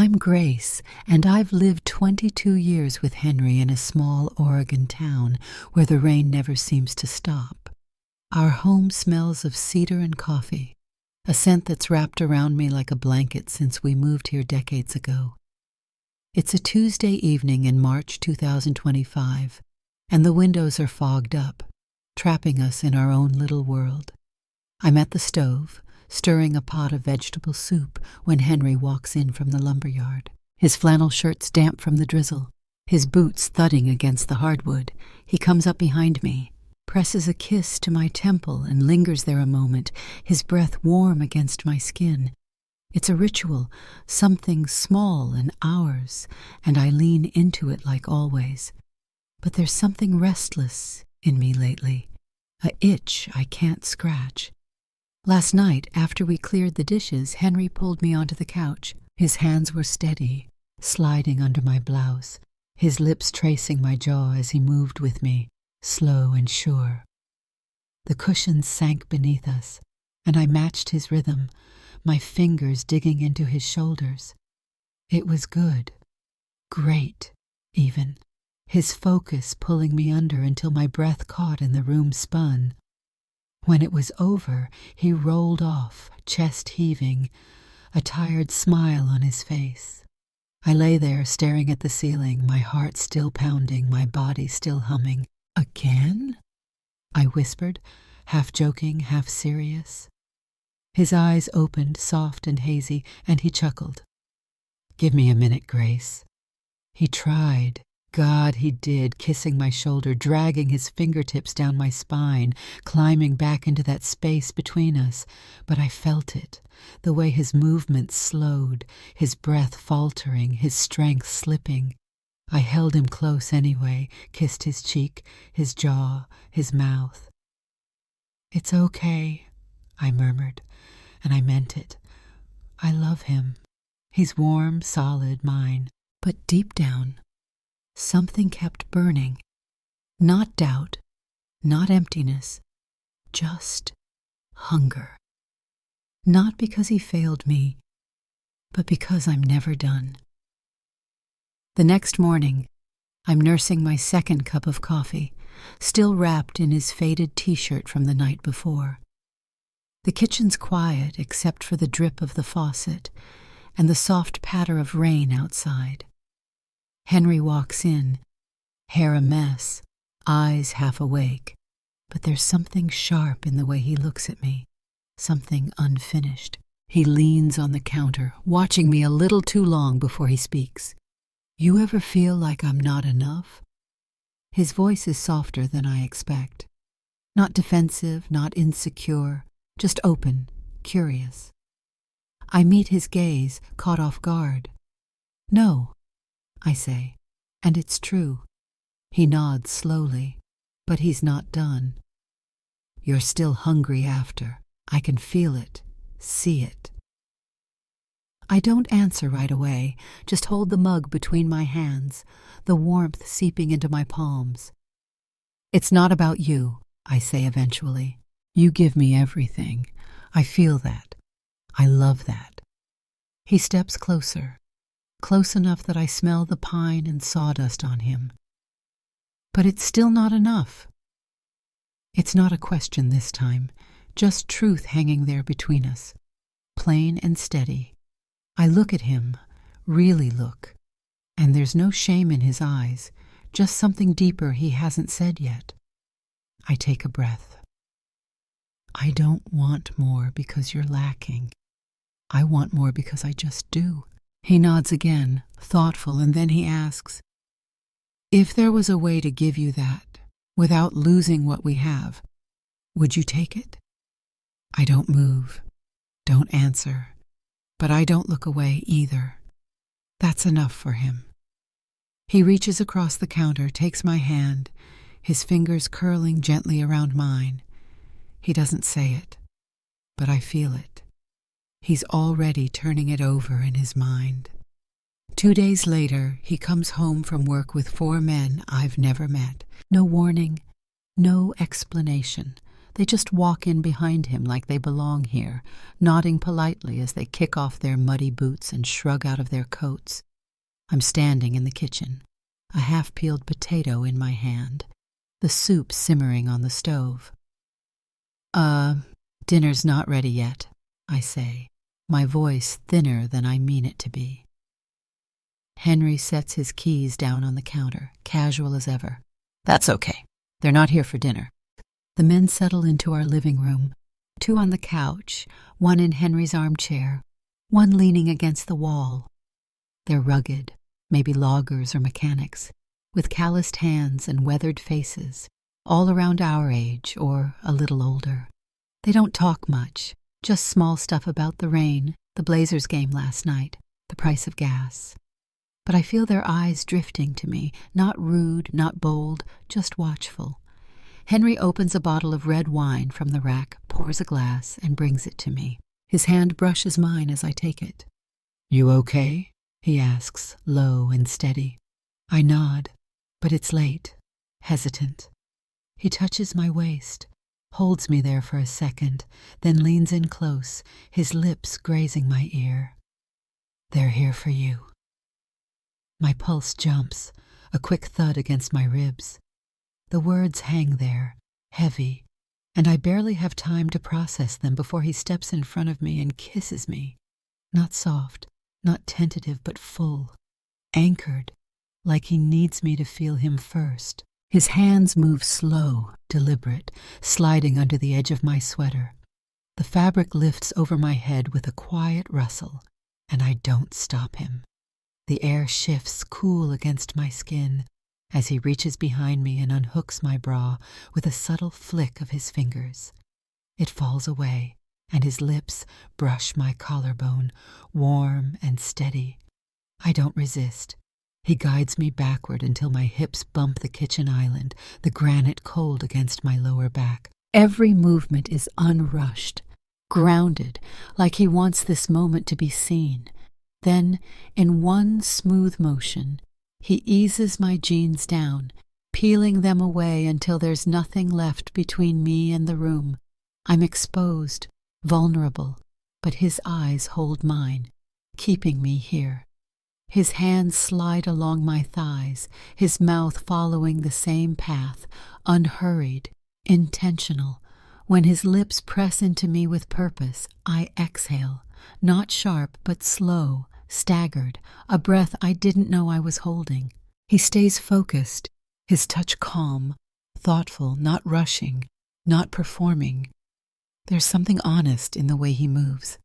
I'm Grace, and I've lived 22 years with Henry in a small Oregon town where the rain never seems to stop. Our home smells of cedar and coffee, a scent that's wrapped around me like a blanket since we moved here decades ago. It's a Tuesday evening in March 2025, and the windows are fogged up, trapping us in our own little world. I'm at the stove, stirring a pot of vegetable soup when Henry walks in from the lumberyard. His flannel shirt's damp from the drizzle, his boots thudding against the hardwood. He comes up behind me, presses a kiss to my temple and lingers there a moment, his breath warm against my skin. It's a ritual, something small and ours, and I lean into it like always. But there's something restless in me lately, a itch I can't scratch. Last night, after we cleared the dishes, Henry pulled me onto the couch. His hands were steady, sliding under my blouse, his lips tracing my jaw as he moved with me, slow and sure. The cushions sank beneath us, and I matched his rhythm, my fingers digging into his shoulders. It was good, great, even, his focus pulling me under until my breath caught and the room spun. When it was over, he rolled off, chest heaving, a tired smile on his face. I lay there staring at the ceiling, my heart still pounding, my body still humming. "Again?" I whispered, half joking, half serious. His eyes opened, soft and hazy, and he chuckled. "Give me a minute, Grace." He tried. God, he did, kissing my shoulder, dragging his fingertips down my spine, climbing back into that space between us. But I felt it, the way his movements slowed, his breath faltering, his strength slipping. I held him close anyway, kissed his cheek, his jaw, his mouth. "It's okay," I murmured, and I meant it. I love him. He's warm, solid, mine. But deep down, something kept burning. Not doubt, not emptiness, just hunger. Not because he failed me, but because I'm never done. The next morning, I'm nursing my second cup of coffee, still wrapped in his faded t-shirt from the night before. The kitchen's quiet except for the drip of the faucet and the soft patter of rain outside. Henry walks in, hair a mess, eyes half awake, but there's something sharp in the way he looks at me, something unfinished. He leans on the counter, watching me a little too long before he speaks. "You ever feel like I'm not enough?" His voice is softer than I expect. Not defensive, not insecure, just open, curious. I meet his gaze, caught off guard. "No," I say, and it's true. He nods slowly, but he's not done. "You're still hungry after. I can feel it, see it." I don't answer right away, just hold the mug between my hands, the warmth seeping into my palms. "It's not about you," I say eventually. "You give me everything. I feel that. I love that." He steps closer, close enough that I smell the pine and sawdust on him. But it's still not enough. It's not a question this time, just truth hanging there between us, plain and steady. I look at him, really look, and there's no shame in his eyes, just something deeper he hasn't said yet. I take a breath. "I don't want more because you're lacking. I want more because I just do." He nods again, thoughtful, and then he asks, "If there was a way to give you that, without losing what we have, would you take it?" I don't move, don't answer, but I don't look away either. That's enough for him. He reaches across the counter, takes my hand, his fingers curling gently around mine. He doesn't say it, but I feel it. He's already turning it over in his mind. 2 days later, he comes home from work with 4 men I've never met. No warning, no explanation. They just walk in behind him like they belong here, nodding politely as they kick off their muddy boots and shrug out of their coats. I'm standing in the kitchen, a half-peeled potato in my hand, the soup simmering on the stove. Dinner's not ready yet, I say, my voice thinner than I mean it to be. Henry sets his keys down on the counter, casual as ever. That's okay. They're not here for dinner. The men settle into our living room, 2 on the couch, 1 in Henry's armchair, 1 leaning against the wall. They're rugged, maybe loggers or mechanics, with calloused hands and weathered faces, all around our age or a little older. They don't talk much, just small stuff about the rain, the Blazers game last night, the price of gas. But I feel their eyes drifting to me, not rude, not bold, just watchful. Henry opens a bottle of red wine from the rack, pours a glass, and brings it to me. His hand brushes mine as I take it. "You okay?" he asks, low and steady. I nod, but it's late, hesitant. He touches my waist, holds me there for a second, then leans in close, his lips grazing my ear. "They're here for you." My pulse jumps, a quick thud against my ribs. The words hang there, heavy, and I barely have time to process them before he steps in front of me and kisses me. Not soft, not tentative, but full, anchored, like he needs me to feel him first. His hands move slow, deliberate, sliding under the edge of my sweater. The fabric lifts over my head with a quiet rustle, and I don't stop him. The air shifts cool against my skin as he reaches behind me and unhooks my bra with a subtle flick of his fingers. It falls away, and his lips brush my collarbone, warm and steady. I don't resist. He guides me backward until my hips bump the kitchen island, the granite cold against my lower back. Every movement is unrushed, grounded, like he wants this moment to be seen. Then, in one smooth motion, he eases my jeans down, peeling them away until there's nothing left between me and the room. I'm exposed, vulnerable, but his eyes hold mine, keeping me here. His hands slide along my thighs, his mouth following the same path, unhurried, intentional. When his lips press into me with purpose, I exhale, not sharp but slow, staggered, a breath I didn't know I was holding. He stays focused, his touch calm, thoughtful, not rushing, not performing. There's something honest in the way he moves,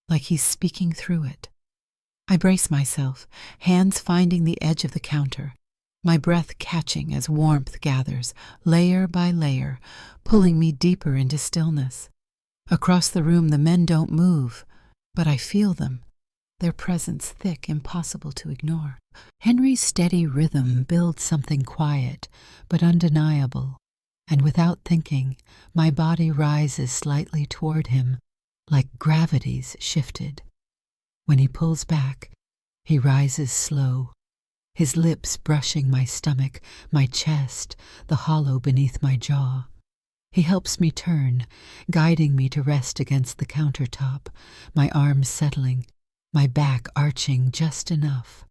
like he's speaking through it. I brace myself, hands finding the edge of the counter, my breath catching as warmth gathers, layer by layer, pulling me deeper into stillness. Across the room the men don't move, but I feel them, their presence thick, impossible to ignore. Henry's steady rhythm builds something quiet, but undeniable, and without thinking, my body rises slightly toward him, like gravity's shifted. When he pulls back, he rises slow, his lips brushing my stomach, my chest, the hollow beneath my jaw. He helps me turn, guiding me to rest against the countertop, my arms settling, my back arching just enough.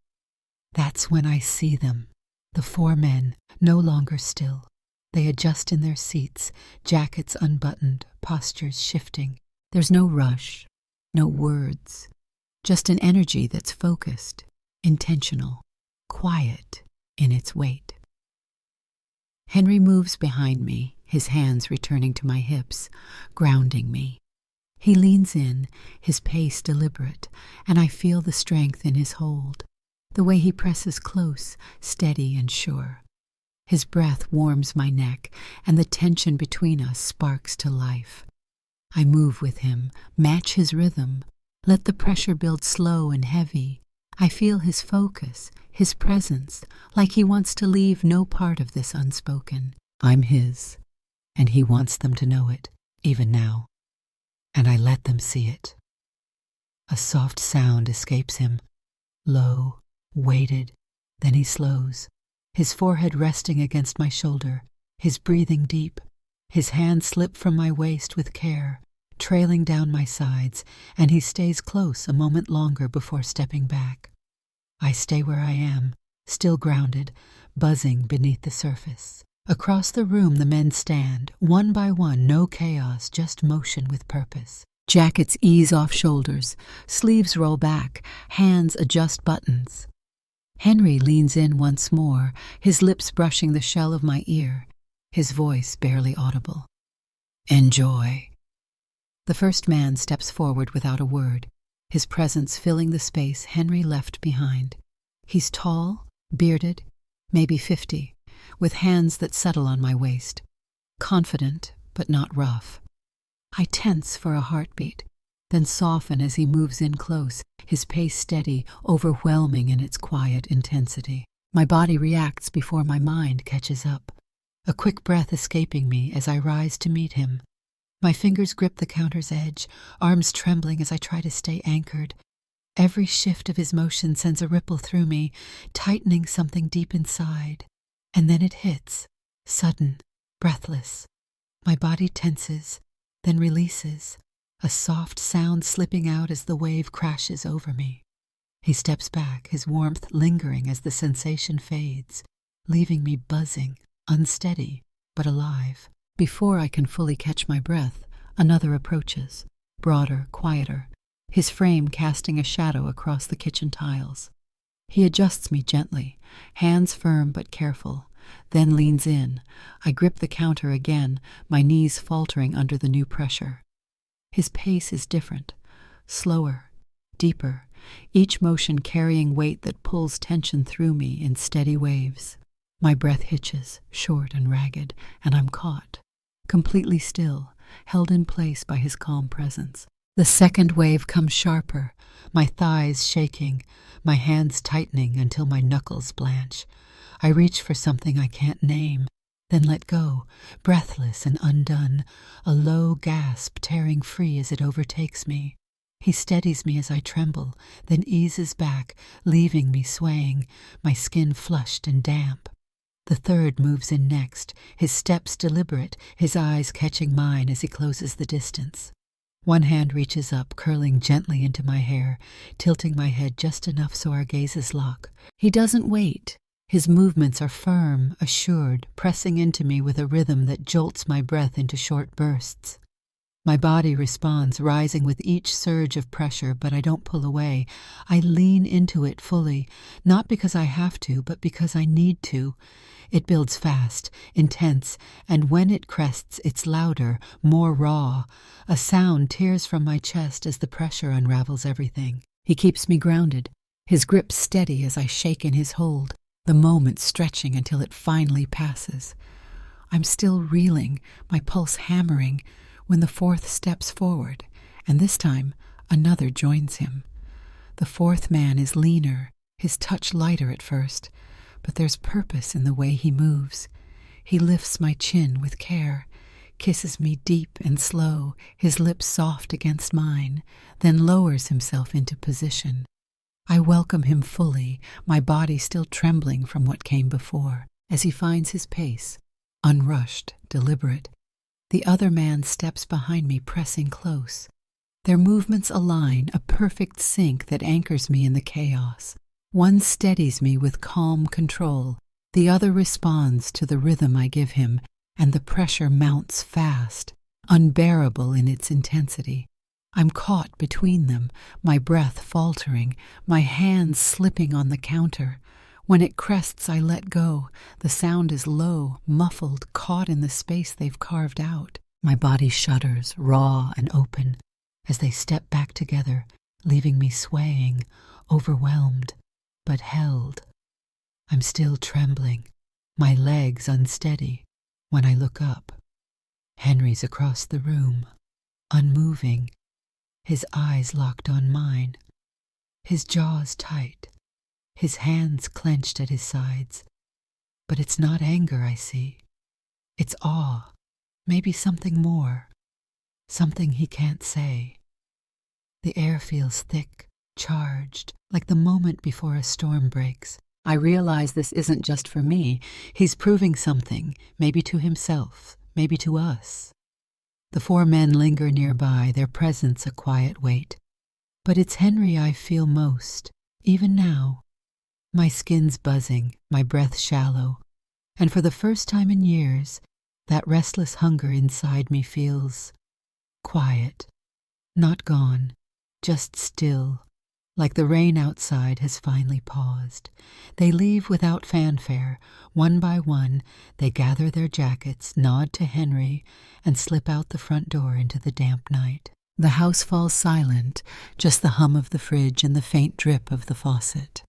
That's when I see them, the 4 men, no longer still. They adjust in their seats, jackets unbuttoned, postures shifting. There's no rush, no words, just an energy that's focused, intentional, quiet in its weight. Henry moves behind me, his hands returning to my hips, grounding me. He leans in, his pace deliberate, and I feel the strength in his hold, the way he presses close, steady and sure. His breath warms my neck, and the tension between us sparks to life. I move with him, match his rhythm, let the pressure build slow and heavy. I feel his focus, his presence, like he wants to leave no part of this unspoken. I'm his, and he wants them to know it, even now. And I let them see it. A soft sound escapes him, low, weighted, then he slows, his forehead resting against my shoulder, his breathing deep. His hands slip from my waist with care, trailing down my sides, and he stays close a moment longer before stepping back. I stay where I am, still grounded, buzzing beneath the surface. Across the room the men stand, one by one, no chaos, just motion with purpose. Jackets ease off shoulders, sleeves roll back, hands adjust buttons. Henry leans in once more, his lips brushing the shell of my ear, his voice barely audible. "Enjoy." The first man steps forward without a word, his presence filling the space Henry left behind. He's tall, bearded, maybe 50, with hands that settle on my waist. Confident, but not rough. I tense for a heartbeat, then soften as he moves in close, his pace steady, overwhelming in its quiet intensity. My body reacts before my mind catches up, a quick breath escaping me as I rise to meet him. My fingers grip the counter's edge, arms trembling as I try to stay anchored. Every shift of his motion sends a ripple through me, tightening something deep inside. And then it hits, sudden, breathless. My body tenses, then releases, a soft sound slipping out as the wave crashes over me. He steps back, his warmth lingering as the sensation fades, leaving me buzzing, unsteady, but alive. Before I can fully catch my breath, another approaches, broader, quieter, his frame casting a shadow across the kitchen tiles. He adjusts me gently, hands firm but careful, then leans in. I grip the counter again, my knees faltering under the new pressure. His pace is different, slower, deeper, each motion carrying weight that pulls tension through me in steady waves. My breath hitches, short and ragged, and I'm caught, completely still, held in place by his calm presence. The second wave comes sharper, my thighs shaking, my hands tightening until my knuckles blanch. I reach for something I can't name, then let go, breathless and undone, a low gasp tearing free as it overtakes me. He steadies me as I tremble, then eases back, leaving me swaying, my skin flushed and damp. The third moves in next, his steps deliberate, his eyes catching mine as he closes the distance. One hand reaches up, curling gently into my hair, tilting my head just enough so our gazes lock. He doesn't wait. His movements are firm, assured, pressing into me with a rhythm that jolts my breath into short bursts. My body responds, rising with each surge of pressure, but I don't pull away. I lean into it fully, not because I have to, but because I need to. It builds fast, intense, and when it crests, it's louder, more raw. A sound tears from my chest as the pressure unravels everything. He keeps me grounded, his grip steady as I shake in his hold, the moment stretching until it finally passes. I'm still reeling, my pulse hammering, when the fourth steps forward, and this time another joins him. The fourth man is leaner, his touch lighter at first, but there's purpose in the way he moves. He lifts my chin with care, kisses me deep and slow, his lips soft against mine, then lowers himself into position. I welcome him fully, my body still trembling from what came before, as he finds his pace, unrushed, deliberate. The other man steps behind me, pressing close. Their movements align, a perfect sync that anchors me in the chaos. One steadies me with calm control. The other responds to the rhythm I give him, and the pressure mounts fast, unbearable in its intensity. I'm caught between them, my breath faltering, my hands slipping on the counter. When it crests, I let go. The sound is low, muffled, caught in the space they've carved out. My body shudders, raw and open, as they step back together, leaving me swaying, overwhelmed, but held. I'm still trembling, my legs unsteady, when I look up. Henry's across the room, unmoving, his eyes locked on mine, his jaws tight, his hands clenched at his sides. But it's not anger I see. It's awe, maybe something more, something he can't say. The air feels thick, charged, like the moment before a storm breaks. I realize this isn't just for me. He's proving something, maybe to himself, maybe to us. The four men linger nearby, their presence a quiet weight. But it's Henry I feel most, even now. My skin's buzzing, my breath shallow, and for the first time in years, that restless hunger inside me feels quiet, not gone, just still, like the rain outside has finally paused. They leave without fanfare. One by one, they gather their jackets, nod to Henry, and slip out the front door into the damp night. The house falls silent, just the hum of the fridge and the faint drip of the faucet.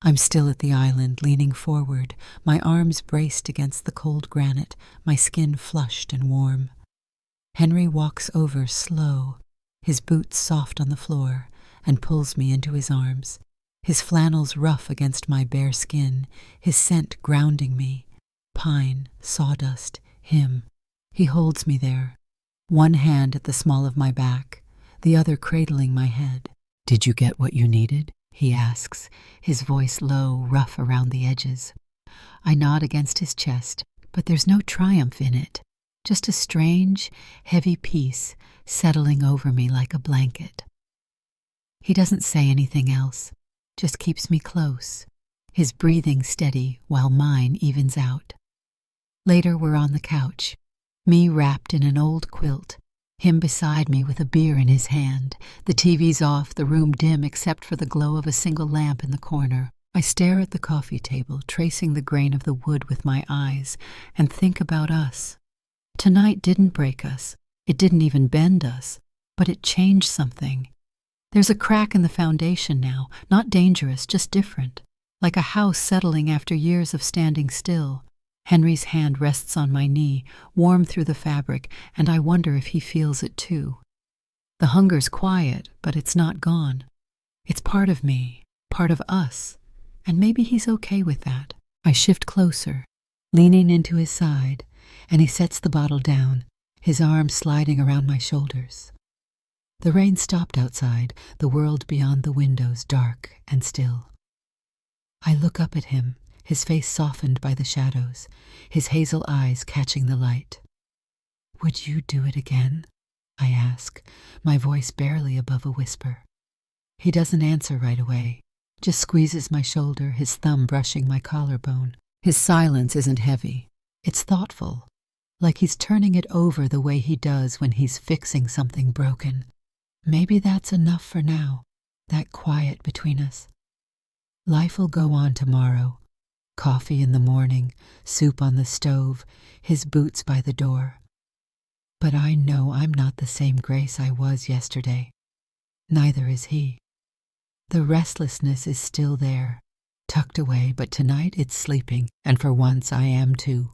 I'm still at the island, leaning forward, my arms braced against the cold granite, my skin flushed and warm. Henry walks over slow, his boots soft on the floor, and pulls me into his arms, his flannels rough against my bare skin, his scent grounding me. Pine, sawdust, him. He holds me there, one hand at the small of my back, the other cradling my head. "Did you get what you needed?" he asks, his voice low, rough around the edges. I nod against his chest, but there's no triumph in it, just a strange, heavy peace settling over me like a blanket. He doesn't say anything else, just keeps me close, his breathing steady while mine evens out. Later we're on the couch, me wrapped in an old quilt, him beside me with a beer in his hand. The TV's off, the room dim except for the glow of a single lamp in the corner. I stare at the coffee table, tracing the grain of the wood with my eyes, and think about us. Tonight didn't break us. It didn't even bend us, but it changed something. There's a crack in the foundation now, not dangerous, just different, like a house settling after years of standing still. Henry's hand rests on my knee, warm through the fabric, and I wonder if he feels it too. The hunger's quiet, but it's not gone. It's part of me, part of us, and maybe he's okay with that. I shift closer, leaning into his side, and he sets the bottle down, his arm sliding around my shoulders. The rain stopped outside, the world beyond the windows dark and still. I look up at him, his face softened by the shadows, his hazel eyes catching the light. "Would you do it again?" I ask, my voice barely above a whisper. He doesn't answer right away, just squeezes my shoulder, his thumb brushing my collarbone. His silence isn't heavy. It's thoughtful, like he's turning it over the way he does when he's fixing something broken. Maybe that's enough for now, that quiet between us. Life'll go on tomorrow. Coffee in the morning, soup on the stove, his boots by the door. But I know I'm not the same Grace I was yesterday. Neither is he. The restlessness is still there, tucked away, but tonight it's sleeping, and for once I am too.